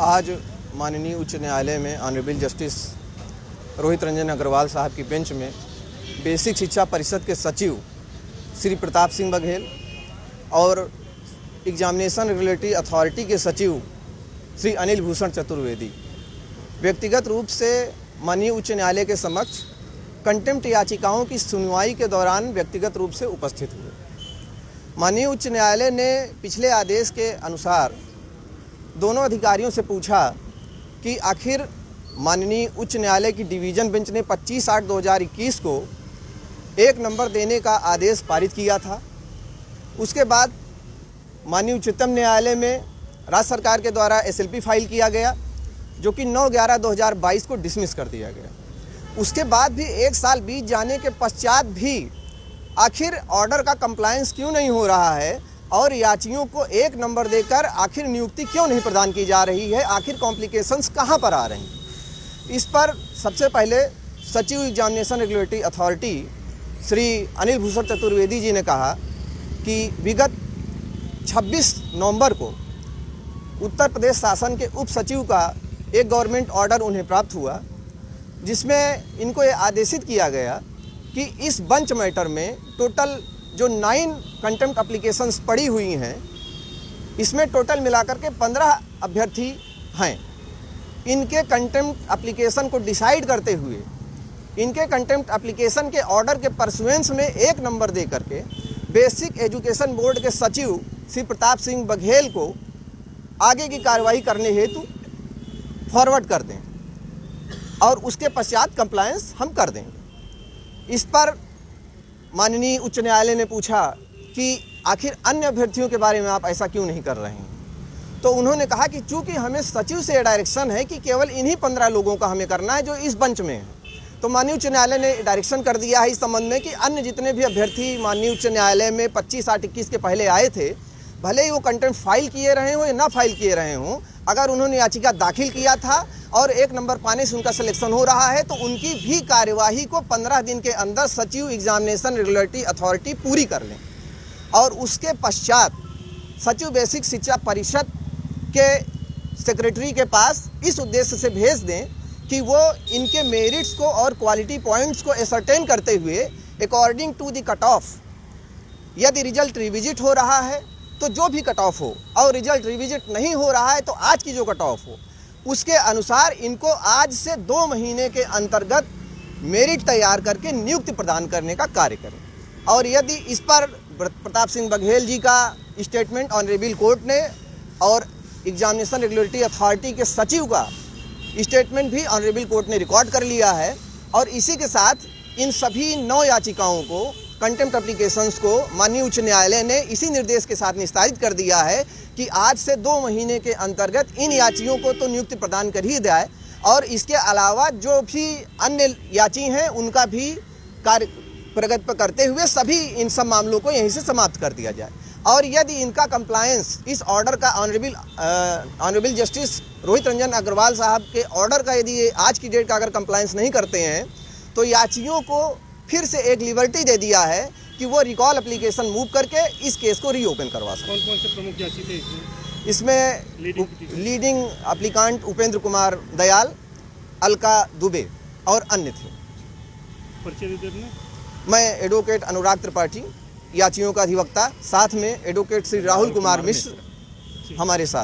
आज माननीय उच्च न्यायालय में ऑनरेबल जस्टिस रोहित रंजन अग्रवाल साहब की बेंच में बेसिक शिक्षा परिषद के सचिव श्री प्रताप सिंह बघेल और एग्जामिनेशन रेगुलेटरी अथॉरिटी के सचिव श्री अनिल भूषण चतुर्वेदी व्यक्तिगत रूप से माननीय उच्च न्यायालय के समक्ष कंटेम्प्ट याचिकाओं की सुनवाई के दौरान व्यक्तिगत रूप से उपस्थित हुए। माननीय उच्च न्यायालय ने पिछले आदेश के अनुसार दोनों अधिकारियों से पूछा कि आखिर माननीय उच्च न्यायालय की डिवीज़न बेंच ने 25/8/2021 को 1 नंबर देने का आदेश पारित किया था। उसके बाद माननीय उच्चतम न्यायालय में राज्य सरकार के द्वारा SLP फाइल किया गया, जो कि 9/11/2022 को डिसमिस कर दिया गया। उसके बाद भी 1 साल बीत जाने के पश्चात भी आखिर ऑर्डर का कंप्लायंस क्यों नहीं हो रहा है और याचियों को 1 नंबर देकर आखिर नियुक्ति क्यों नहीं प्रदान की जा रही है, आखिर कॉम्प्लिकेशंस कहां पर आ रहे हैं। इस पर सबसे पहले सचिव examination regulatory authority Shri Anil Bhushan Chaturvedi ji ने कहा कि विगत 26 नवंबर को उत्तर प्रदेश शासन के उप सचिव का एक गवर्नमेंट ऑर्डर उन्हें प्राप्त हुआ, जिसमें इनको ये आदेशित किया गया कि इस बंच मैटर में टोटल जो 9 कंटेम्प्ट एप्लीकेशंस पड़ी हुई हैं, इसमें टोटल मिलाकर के 15 अभ्यर्थी हैं। इनके कंटेम्प्ट एप्लीकेशन को डिसाइड करते हुए इनके कंटेम्प्ट एप्लीकेशन के ऑर्डर के परसुएंस में 1 नंबर दे करके बेसिक एजुकेशन बोर्ड के सचिव श्री प्रताप सिंह बघेल को आगे की कार्रवाई करने हेतु फॉरवर्ड कर दें और उसके पश्चात कंप्लायंस हम कर देंगे। इस पर माननीय उच्च न्यायालय ने पूछा कि आखिर अन्य अभ्यर्थियों के बारे में आप ऐसा क्यों नहीं कर रहे हैं। तो उन्होंने कहा कि चूंकि हमें सचिव से डायरेक्शन है कि केवल इन्हीं 15 लोगों का हमें करना है जो इस बंच में है, तो माननीय उच्च न्यायालय ने डायरेक्शन कर दिया है इस संबंध में कि अन्य जितने भी अभ्यर्थी माननीय उच्च न्यायालय में 25/8/21 के पहले आए थे, भले ही वो कंटेम्प्ट फाइल किए रहे हों या ना फाइल किए रहे हों, अगर उन्होंने याचिका दाखिल किया था और 1 नंबर पाने से उनका सिलेक्शन हो रहा है, तो उनकी भी कार्यवाही को 15 दिन के अंदर सचिव एग्जामिनेशन रेगुलेटरी अथॉरिटी पूरी कर लें और उसके पश्चात सचिव बेसिक शिक्षा परिषद के सेक्रेटरी के पास इस उद्देश्य से भेज दें कि वो इनके मेरिट्स को और क्वालिटी पॉइंट्स को एसरटेन करते हुए according to the cut off, यदि रिजल्ट रिविजिट हो रहा है तो जो भी कट ऑफ हो, और रिजल्ट रिविजिट नहीं हो रहा है तो आज की जो कट ऑफ हो, उसके अनुसार इनको आज से 2 महीने के अंतर्गत मेरिट तैयार करके नियुक्ति प्रदान करने का कार्य करें। और यदि इस पर प्रताप सिंह बघेल जी का स्टेटमेंट ऑनरेबल कोर्ट ने और एग्जामिनेशन रेगुलेटरी अथॉरिटी के सचिव का स्टेटमेंट भी ऑनरेबल कोर्ट ने रिकॉर्ड कर लिया है, और इसी के साथ इन सभी 9 याचिकाओं को कंटेम्प्ट एप्लीकेशंस को माननीय उच्च न्यायालय ने इसी निर्देश के साथ निस्तारित कर दिया है कि आज से 2 महीने के अंतर्गत इन याचियों को तो नियुक्ति प्रदान कर ही जाए, और इसके अलावा जो भी अन्य याची हैं उनका भी कार्य प्रगति करते हुए सभी इन सब मामलों को यहीं से समाप्त कर दिया जाए। और यदि इनका कंप्लायंस इस ऑर्डर का ऑनरेबल जस्टिस रोहित रंजन अग्रवाल साहब के ऑर्डर का यदि आज की डेट का अगर कंप्लायंस नहीं करते हैं, तो याचियों को फिर से एक लिबर्टी दे दिया है कि वो रिकॉल एप्लीकेशन मूव करके इस केस को रीओपन करवा सकते। कौन-कौन से प्रमुख याची थे इसमें? लीडिंग एप्लीकांट उपेंद्र कुमार दयाल, अलका दुबे और अन्य थे। परिचय मैं एडवोकेट अनुराग त्रिपाठी, याचियों का अधिवक्ता, साथ में एडवोकेट श्री राहुल कुमार मिश्र हमारे साथ।